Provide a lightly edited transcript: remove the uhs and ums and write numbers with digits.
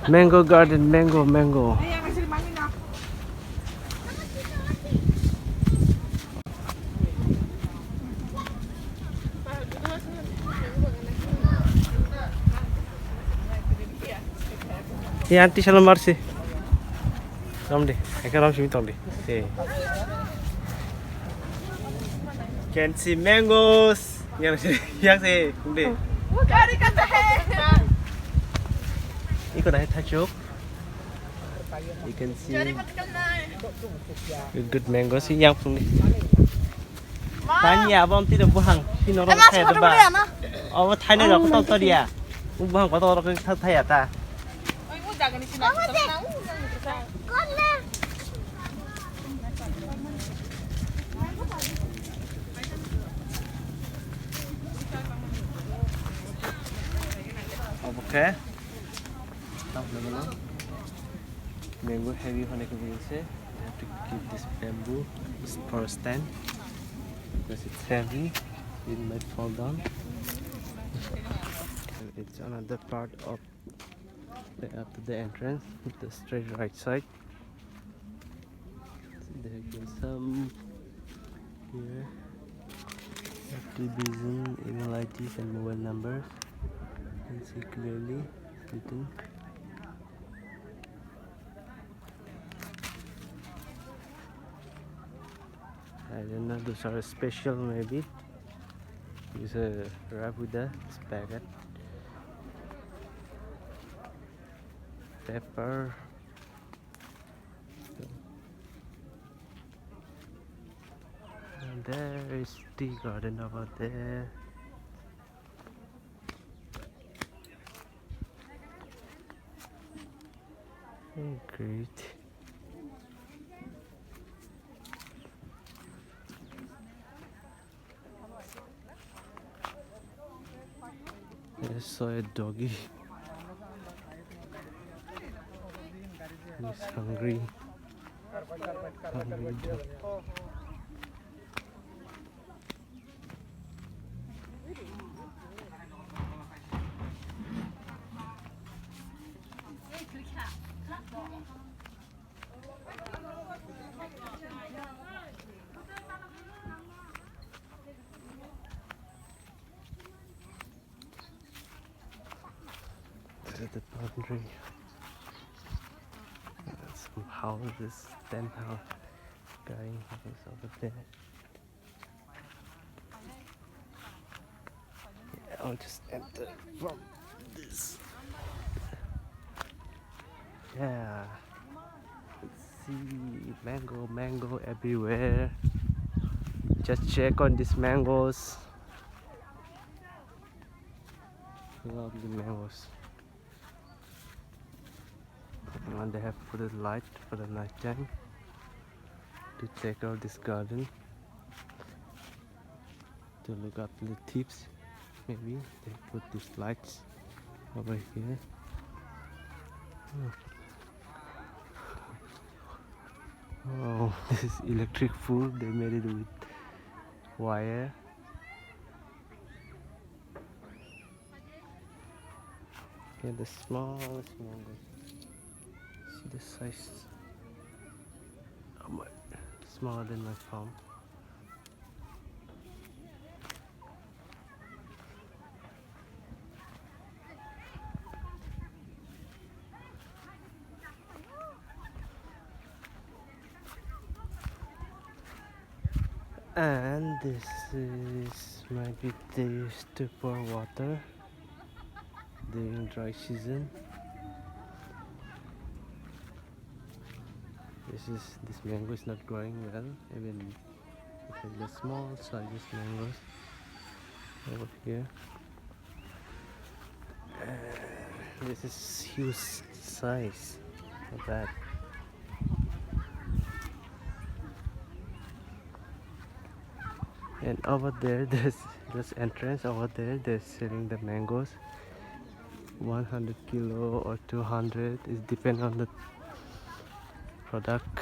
Mango garden, mango. Yeah, auntie shalom marsi. Ramdi, I can ram shimi tongdi. Can see mangoes. Yang say, kumdi. Iko dah tachuk. You can see good mangoes. Yang kumdi. Tanya abang tidak buang. Sini orang kaya tu bah. Oh, Thailand orang tahu tahu dia. Buang kau tahu orang tahu Thai apa? Okay. Stop level. Mango heavy होने की वजह से I have to keep this bamboo for a stand because it's heavy. It might fall down. And it's another part of after the entrance, the straight right side. So there is some here. Activism, email IDs and mobile numbers. You can see clearly written. I don't know, those are special maybe. It's a Rabuda spaghetti. Pepper. And there is tea garden over there. Oh, great. I saw a doggy. He's hungry. Hungry dog. At the boundary, some houses, 10 house, going house over there. Yeah, I'll just enter from this. Yeah, let's see mango everywhere. Just check on these mangoes. Lovely mangoes. And they have put a light for the night time to check out this garden, to look up the tips. Maybe they put these lights over here. Oh, this is electric food. They made it with wire. Okay, the smallest mango. See the size. Oh my, smaller than my palm. And this is might be they used to pour water during dry season. This mango is not growing well, even it has the small sizes mangoes over here. This is huge size of that. And over there, there's this entrance over there. They're selling the mangoes. 100 kilo or 200 is depend on the product.